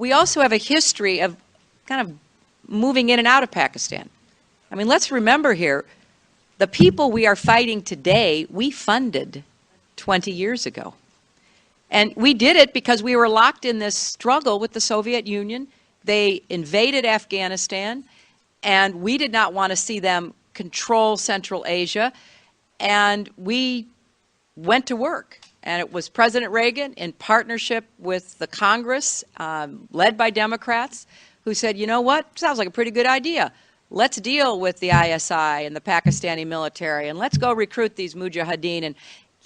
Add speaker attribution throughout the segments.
Speaker 1: we also have a history of kind of moving in and out of Pakistan. I mean, let's remember here, the people we are fighting today, we funded 20 years ago. And we did it because we were locked in this struggle with the Soviet Union. They invaded Afghanistan, and we did not want to see them control Central Asia. And we went to work. And it was President Reagan, in partnership with the Congress, led by Democrats, who said, you know what, sounds like a pretty good idea. Let's deal with the ISI and the Pakistani military, and let's go recruit these mujahideen. And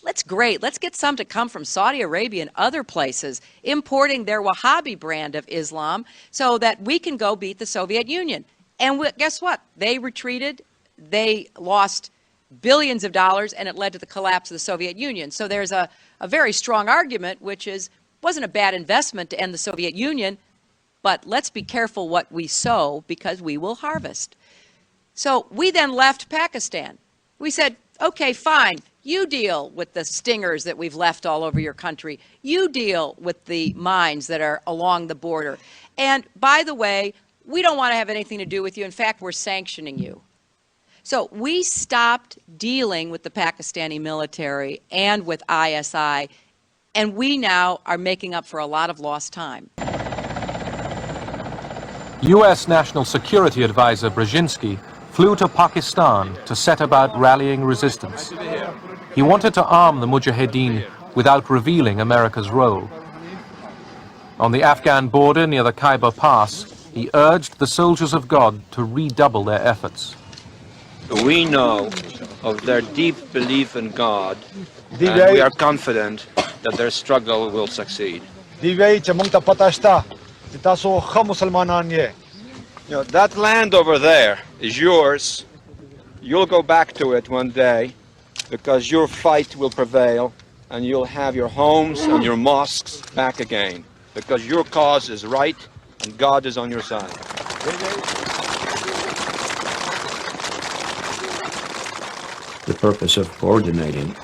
Speaker 1: let's get some to come from Saudi Arabia and other places, importing their Wahhabi brand of Islam so that we can go beat the Soviet Union. And guess what? They retreated. They lost billions of dollars, and it led to the collapse of the Soviet Union. So there's a very strong argument, which is, wasn't a bad investment to end the Soviet Union, but let's be careful what we sow because we will harvest. So we then left Pakistan. We said, okay, fine, you deal with the stingers that we've left all over your country. You deal with the mines that are along the border. And by the way, we don't want to have anything to do with you. In fact, we're sanctioning you. So we stopped dealing with the Pakistani military and with ISI, and we now are making up for a lot of lost time.
Speaker 2: U.S. National Security Advisor Brzezinski flew to Pakistan to set about rallying resistance. He wanted to arm the Mujahideen without revealing America's role. On the Afghan border near the Khyber Pass, he urged the soldiers of God to redouble their efforts.
Speaker 3: We know of their deep belief in God, and we are confident that their struggle will succeed. You know, that land over there is yours. You'll go back to it one day because your fight will prevail and you'll have your homes and your mosques back again because your cause is right and God is on your side.
Speaker 4: The purpose of coordinating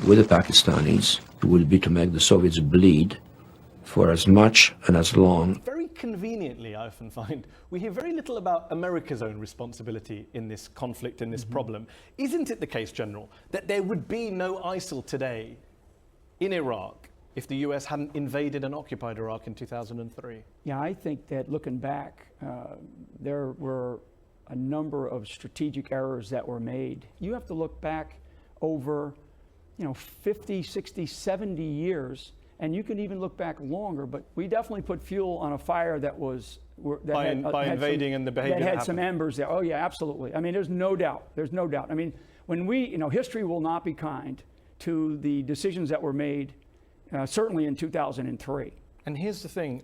Speaker 4: with the Pakistanis will be to make the Soviets bleed for as much and as long.
Speaker 5: Very conveniently, I often find, we hear very little about America's own responsibility in this conflict, in this problem. Isn't it the case, General, that there would be no ISIL today in Iraq if the US hadn't invaded and occupied Iraq in 2003?
Speaker 6: Yeah, I think that looking back, there were a number of strategic errors that were made. You have to look back over, 50, 60, 70 years, and you can even look back longer, but we definitely put fuel on a fire that was...
Speaker 5: By invading some, and the behavior
Speaker 6: that had some embers there. Oh yeah, absolutely. I mean, there's no doubt. There's no doubt. I mean, when we, history will not be kind to the decisions that were made, certainly in 2003.
Speaker 5: And here's the thing,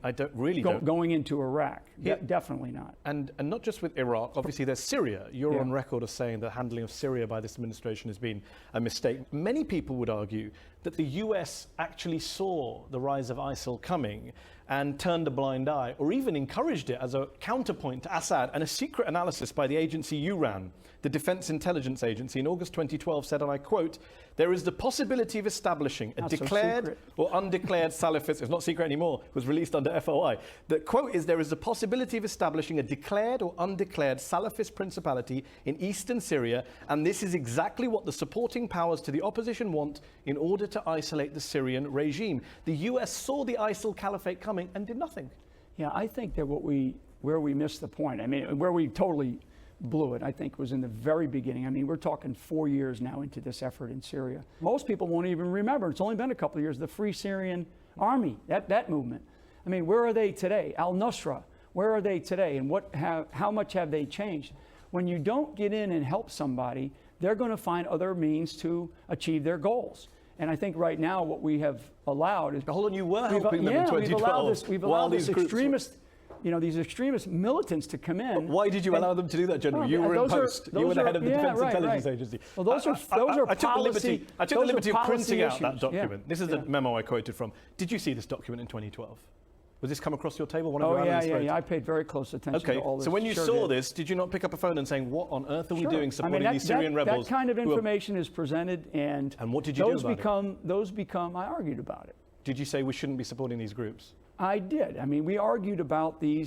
Speaker 6: going into Iraq, definitely not.
Speaker 5: And not just with Iraq, obviously there's Syria. You're on record of saying the handling of Syria by this administration has been a mistake. Many people would argue that the US actually saw the rise of ISIL coming and turned a blind eye, or even encouraged it as a counterpoint to Assad. And a secret analysis by the agency you ran, the Defense Intelligence Agency, in August 2012 said, and I quote, "There is the possibility of establishing a declared or undeclared Salafist," it's not secret anymore, it was released under FOI. The quote is, "There is the possibility of establishing a declared or undeclared Salafist principality in eastern Syria, and this is exactly what the supporting powers to the opposition want in order to isolate the Syrian regime." The US saw the ISIL caliphate coming and did nothing.
Speaker 6: Yeah, I think that where we missed the point, I mean, where we totally blew it, I think, was in the very beginning. I mean, we're talking 4 years now into this effort in Syria. Most people won't even remember. It's only been a couple of years. The Free Syrian Army, that movement. I mean, where are they today? Al-Nusra, where are they today? And how much have they changed? When you don't get in and help somebody, they're going to find other means to achieve their goals. And I think right now what we have allowed is...
Speaker 5: Hold on, you were helping them in 2012.
Speaker 6: We've allowed this extremist... these extremist militants to come in.
Speaker 5: But why did you allow them to do that, General? You were in post. You were the head of the Defense Intelligence Agency.
Speaker 6: Well, those are policy.
Speaker 5: I took the liberty of printing out that document.
Speaker 6: Yeah.
Speaker 5: This is the memo I quoted from. Did you see this document in 2012? Was this come across your table?
Speaker 6: Yeah. I paid very close attention to all this.
Speaker 5: So when you saw this, did you not pick up a phone and saying, what on earth are we doing supporting these Syrian rebels?
Speaker 6: That kind of information is presented, and
Speaker 5: what did you do about it?
Speaker 6: Those become, I argued about it.
Speaker 5: Did you say we shouldn't be supporting these groups?
Speaker 6: I did. I mean, we argued about the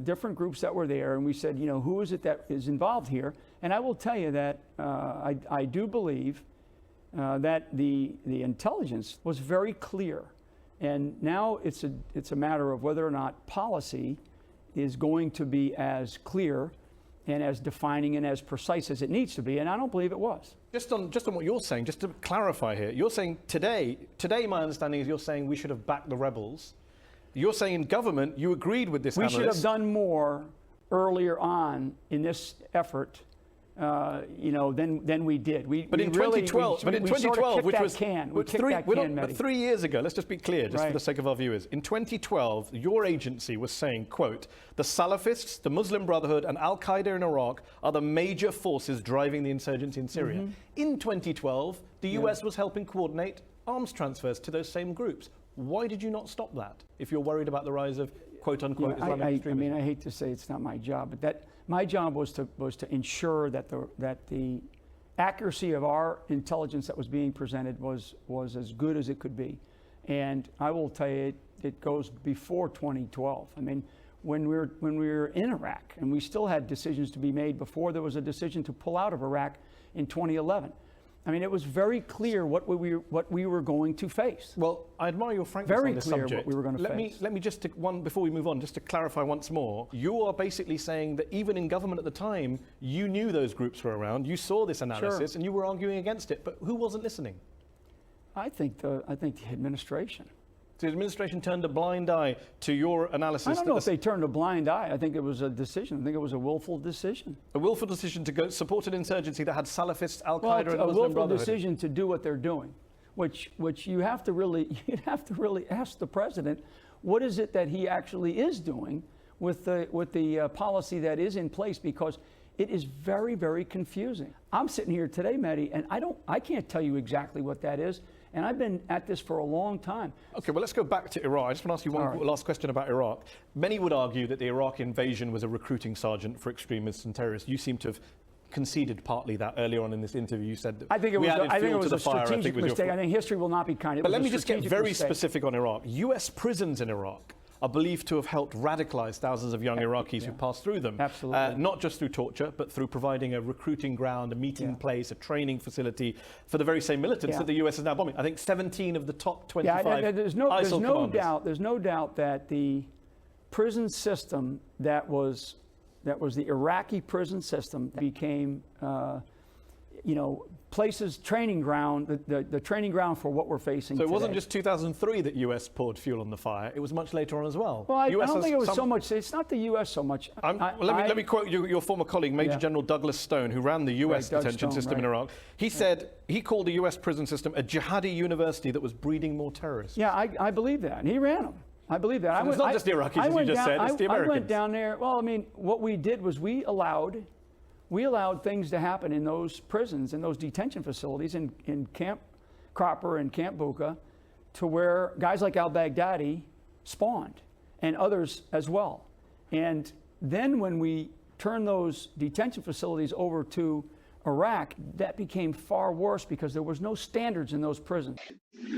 Speaker 6: different groups that were there, and we said, you know, who is it that is involved here? And I will tell you that I do believe that the intelligence was very clear. And now it's a matter of whether or not policy is going to be as clear and as defining and as precise as it needs to be, and I don't believe it was.
Speaker 5: Just on what you're saying, just to clarify here, you're saying today my understanding is you're saying we should have backed the rebels. You're saying in government you agreed with this analyst.
Speaker 6: We should have done more earlier on in this effort, you know, than we did.
Speaker 5: But in 2012, which was
Speaker 6: 3
Speaker 5: years ago, let's just be clear, just for the sake of our viewers. In 2012, your agency was saying, quote, the Salafists, the Muslim Brotherhood, and Al-Qaeda in Iraq are the major forces driving the insurgency in Syria. Mm-hmm. In 2012, the US was helping coordinate arms transfers to those same groups. Why did you not stop that if you're worried about the rise of quote-unquote Islamic extremism?
Speaker 6: I mean, I hate to say it's not my job, but my job was to ensure that the accuracy of our intelligence that was being presented was as good as it could be. And I will tell you, it goes before 2012. I mean, when we were in Iraq, and we still had decisions to be made before there was a decision to pull out of Iraq in 2011. I mean, it was very clear what we were going to face.
Speaker 5: Well, I admire your frankness on this subject.
Speaker 6: Very clear what we were going to face.
Speaker 5: Let me just before we move on, just to clarify once more. You are basically saying that even in government at the time, you knew those groups were around. You saw this analysis, and you were arguing against it. But who wasn't listening?
Speaker 6: I think the administration.
Speaker 5: So the administration turned a blind eye to your analysis.
Speaker 6: I don't know if they turned a blind eye. I think it was a decision. I think it was a willful decision.
Speaker 5: A willful decision to go support an insurgency that had Salafists, Al-Qaeda, and the Muslim Brotherhood.
Speaker 6: A willful decision to do what they're doing, which you'd have to really ask the president, what is it that he actually is doing with the policy that is in place, because it is very, very confusing. I'm sitting here today, Mehdi, and I can't tell you exactly what that is. And I've been at this for a long time. Okay,
Speaker 5: well, let's go back to Iraq. I just want to ask you one last question about Iraq. Many would argue that the Iraq invasion was a recruiting sergeant for extremists and terrorists. You seem to have conceded partly that earlier on in this interview. You said that
Speaker 6: I think it was a strategic mistake. I think history will not be kind.
Speaker 5: But let me just get very specific on Iraq. US prisons in Iraq are believed to have helped radicalize thousands of young Iraqis who passed through them.
Speaker 6: Absolutely.
Speaker 5: Not just through torture, but through providing a recruiting ground, a meeting place, a training facility for the very same militants that the US is now bombing. I think 17 of the top 25
Speaker 6: there's no doubt that the prison system that was the Iraqi prison system became, places, training ground, the training ground for what we're facing today.
Speaker 5: So it wasn't just 2003 that US poured fuel on the fire, it was much later on as well.
Speaker 6: Well, I don't think it was so much, it's not the US so much.
Speaker 5: Let me quote your former colleague, Major General Douglas Stone, who ran the US detention system in Iraq. He said, he called the US prison system a jihadi university that was breeding more terrorists.
Speaker 6: Yeah, I believe that, and he ran them. I believe that.
Speaker 5: So it's not just the Iraqis, as you just said, it's the Americans.
Speaker 6: I went down there, well, I mean, what we did was we allowed things to happen in those prisons and those detention facilities in Camp Cropper and Camp Bucca, to where guys like al-Baghdadi spawned, and others as well. And then when we turned those detention facilities over to Iraq, that became far worse because there was no standards in those prisons.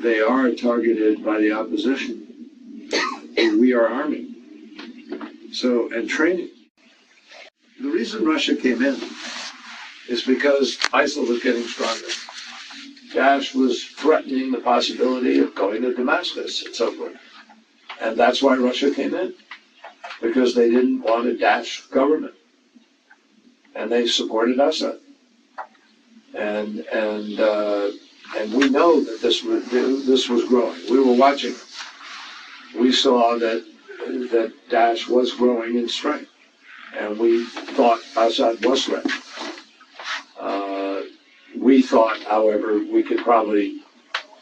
Speaker 4: They are targeted by the opposition, and we are arming. And training. The reason Russia came in is because ISIL was getting stronger. Daesh was threatening the possibility of going to Damascus and so forth. And that's why Russia came in, because they didn't want a Daesh government. And they supported Assad. And we know that this was growing. We were watching it. We saw that Daesh was growing in strength. And we thought Assad was threatened. We thought, however, we could probably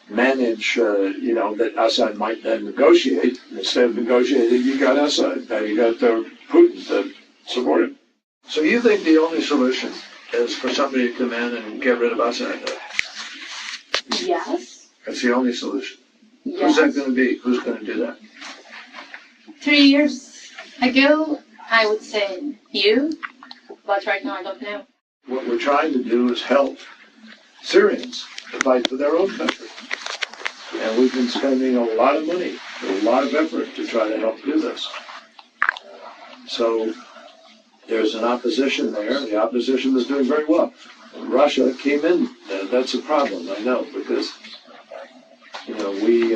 Speaker 4: manage, that Assad might then negotiate. Instead of negotiating, you got Assad. Now you got Putin to support him. So you think the only solution is for somebody to come in and get rid of Assad?
Speaker 7: Yes.
Speaker 4: That's the only solution.
Speaker 7: Yes.
Speaker 4: Who's that going to be? Who's going to do that?
Speaker 7: 3 years ago, I would say you, but right now I don't know.
Speaker 4: What we're trying to do is help Syrians to fight for their own country. And we've been spending a lot of money a lot of effort to try to help do this. So there's an opposition there. The opposition is doing very well. Russia came in. That's a problem, I know, because we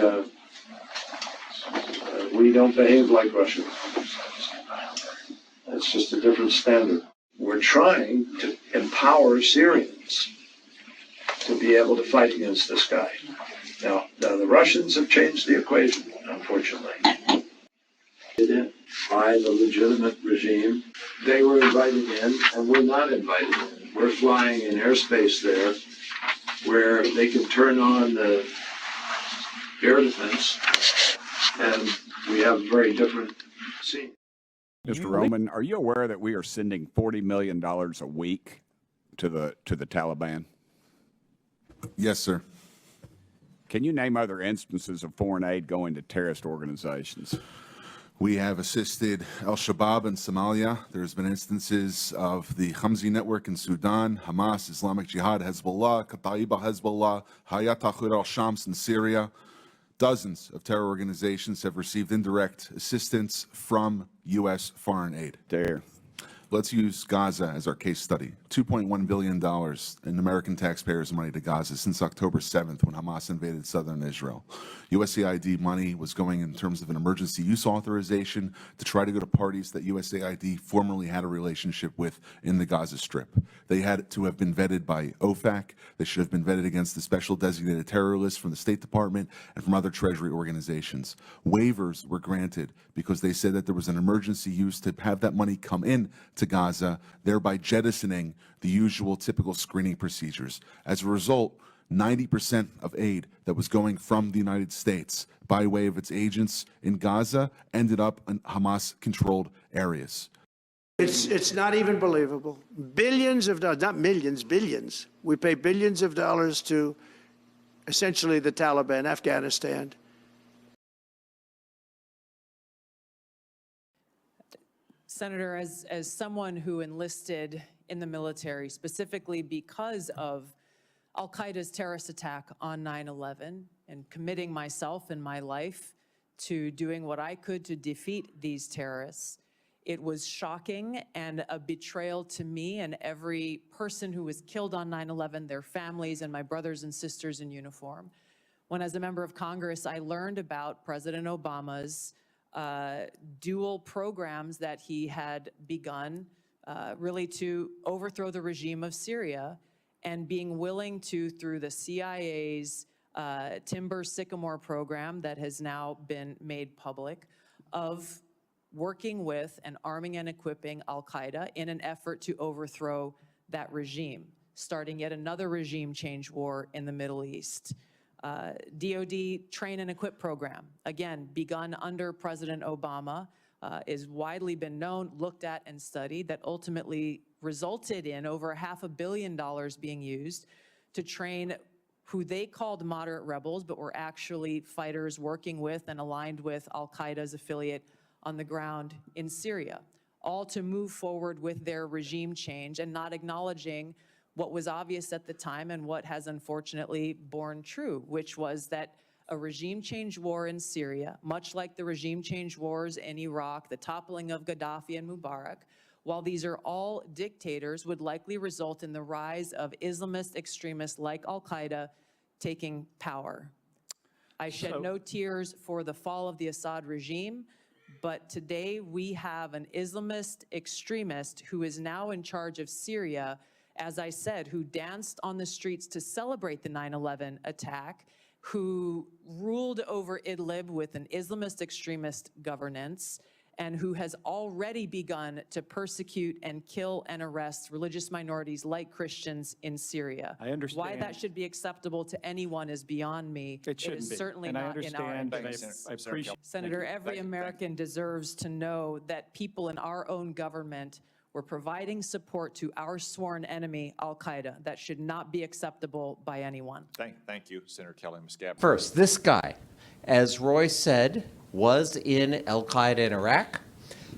Speaker 4: don't behave like Russia. It's just a different standard. We're trying to empower Syrians to be able to fight against this guy. Now the Russians have changed the equation, unfortunately. By the legitimate regime, they were invited in, and we're not invited in. We're flying in airspace there, where they can turn on the air defense, and we have a very different scene.
Speaker 8: Mr. Roman, are you aware that we are sending $40 million a week to the Taliban?
Speaker 9: Yes, sir.
Speaker 8: Can you name other instances of foreign aid going to terrorist organizations?
Speaker 9: We have assisted al-Shabaab in Somalia. There's been instances of the Hamzi network in Sudan, Hamas, Islamic Jihad, Hezbollah, Kata'iba Hezbollah, Hayat Tahrir al-Shams in Syria. Dozens of terror organizations have received indirect assistance from U.S. foreign aid.
Speaker 8: There.
Speaker 9: Let's use Gaza as our case study. $2.1 billion in American taxpayers' money to Gaza since October 7th when Hamas invaded southern Israel. USAID money was going in terms of an emergency use authorization to try to go to parties that USAID formerly had a relationship with in the Gaza Strip. They had to have been vetted by OFAC. They should have been vetted against the special designated terror list from the State Department and from other Treasury organizations. Waivers were granted because they said that there was an emergency use to have that money come in to Gaza, thereby jettisoning the usual typical screening procedures. As a result, 90% of aid that was going from the United States by way of its agents in Gaza ended up in Hamas-controlled areas.
Speaker 10: It's not even believable. Billions of dollars, not millions, billions. We pay billions of dollars to essentially the Taliban, Afghanistan.
Speaker 11: Senator, as someone who enlisted in the military specifically because of Al-Qaeda's terrorist attack on 9/11 and committing myself and my life to doing what I could to defeat these terrorists, it was shocking and a betrayal to me and every person who was killed on 9/11, their families and my brothers and sisters in uniform. When as a member of Congress, I learned about President Obama's dual programs that he had begun really to overthrow the regime of Syria, and being willing to, through the CIA's Timber Sycamore program that has now been made public, of working with and arming and equipping Al-Qaeda in an effort to overthrow that regime, starting yet another regime change war in the Middle East. DoD Train and Equip program, again, begun under President Obama, is widely been known, looked at, and studied, that ultimately resulted in over $500 million being used to train who they called moderate rebels, but were actually fighters working with and aligned with Al-Qaeda's affiliate on the ground in Syria, all to move forward with their regime change and not acknowledging what was obvious at the time and what has unfortunately borne true, which was that a regime change war in Syria, much like the regime change wars in Iraq, the toppling of Gaddafi and Mubarak, while these are all dictators, would likely result in the rise of Islamist extremists like Al-Qaeda taking power. I shed no tears for the fall of the Assad regime, but today we have an Islamist extremist who is now in charge of Syria, as I said, who danced on the streets to celebrate the 9/11 attack, who ruled over Idlib with an Islamist extremist governance, and who has already begun to persecute and kill and arrest religious minorities like Christians in Syria.
Speaker 5: I understand.
Speaker 11: Why that should be acceptable to anyone is beyond me.
Speaker 5: It shouldn't
Speaker 11: is
Speaker 5: be.
Speaker 11: certainly
Speaker 5: And I
Speaker 11: not in our
Speaker 5: understand,
Speaker 11: interests.
Speaker 5: I appreciate.
Speaker 11: Senator, every American deserves to know that people in our own government were providing support to our sworn enemy, Al-Qaeda. That should not be acceptable by anyone.
Speaker 12: Thank you, Senator Kelly Muscat.
Speaker 13: First, this guy, as Roy said, was in Al-Qaeda in Iraq.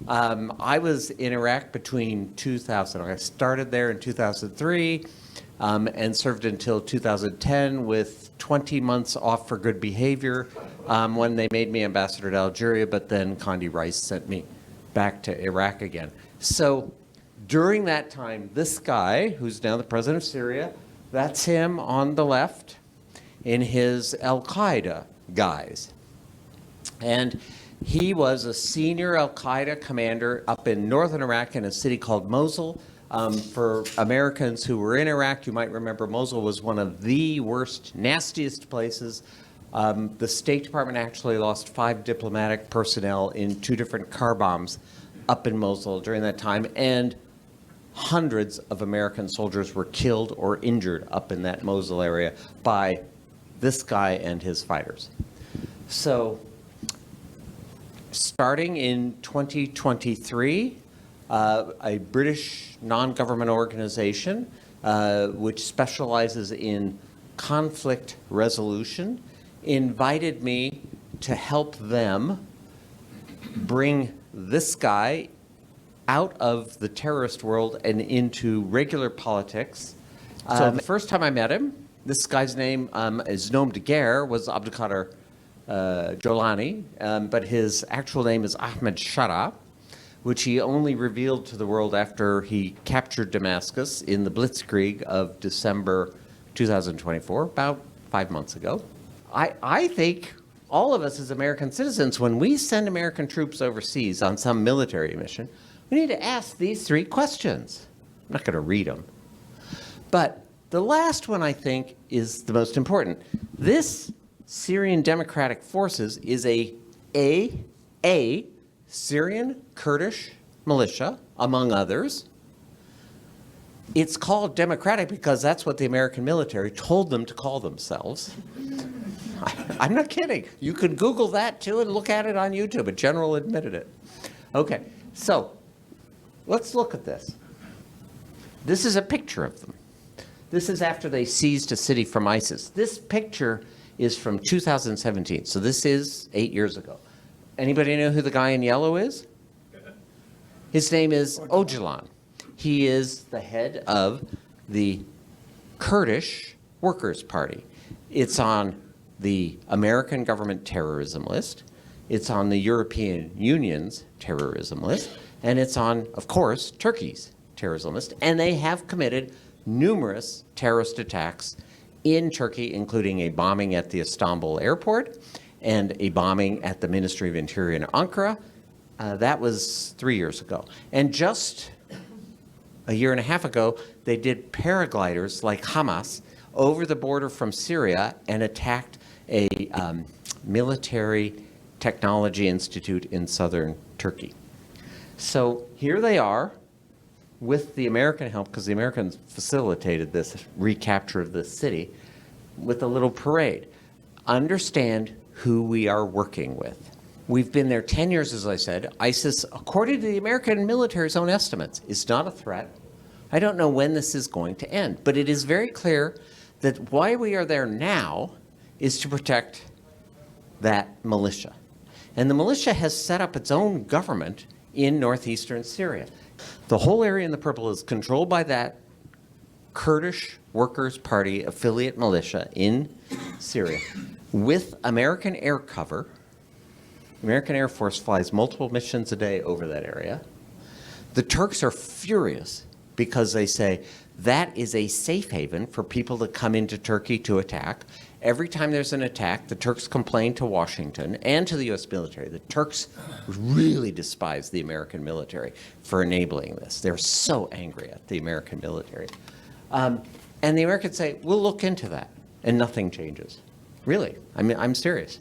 Speaker 13: I was in Iraq between 2000. I started there in 2003. and served until 2010 with 20 months off for good behavior when they made me ambassador to Algeria, but then Condi Rice sent me back to Iraq again. So during that time, this guy, who's now the president of Syria, that's him on the left in his Al-Qaeda guise. And he was a senior Al-Qaeda commander up in northern Iraq in a city called Mosul. For Americans who were in Iraq, you might remember Mosul was one of the worst, nastiest places. The State Department actually lost 5 diplomatic personnel in 2 different car bombs up in Mosul during that time, and hundreds of American soldiers were killed or injured up in that Mosul area by this guy and his fighters. So starting in 2023, a British non-government organization which specializes in conflict resolution invited me to help them bring this guy out of the terrorist world and into regular politics. So the first time I met him, this guy's name is nom de guerre was Abdulkader Jolani, but his actual name is Ahmed Shara, which he only revealed to the world after he captured Damascus in the Blitzkrieg of December 2024, about 5 months ago. I think all of us as American citizens, when we send American troops overseas on some military mission, we need to ask these 3 questions. I'm not going to read them. But the last one, I think, is the most important. This Syrian Democratic Forces is a Syrian Kurdish militia, among others. It's called democratic because that's what the American military told them to call themselves. I'm not kidding. You could Google that too and look at it on YouTube. A general admitted it. Okay, so let's look at this. This is a picture of them. This is after they seized a city from ISIS. This picture is from 2017, so this is 8 years ago. Anybody know who the guy in yellow is? His name is Öcalan. He is the head of the Kurdish Workers' Party. It's on the American government terrorism list. It's on the European Union's terrorism list. And it's on, of course, Turkey's terrorism list. And they have committed numerous terrorist attacks in Turkey, including a bombing at the Istanbul airport and a bombing at the Ministry of Interior in Ankara. That was 3 years ago. And just a year and a half ago, they did paragliders like Hamas over the border from Syria and attacked a military technology institute in southern Turkey. So here they are with the American help, because the Americans facilitated this recapture of this city, with a little parade. Understand who we are working with. We've been there 10 years, as I said. ISIS, according to the American military's own estimates, is not a threat. I don't know when this is going to end, but it is very clear that why we are there now is to protect that militia. And the militia has set up its own government in northeastern Syria. The whole area in the purple is controlled by that Kurdish Workers' Party affiliate militia in Syria with American air cover. American Air Force flies multiple missions a day over that area. The Turks are furious because they say that is a safe haven for people to come into Turkey to attack. Every time there's an attack, the Turks complain to Washington and to the U.S. military. The Turks really despise the American military for enabling this. They're so angry at the American military. And the Americans say, we'll look into that, and nothing changes. Really, I mean, I'm serious.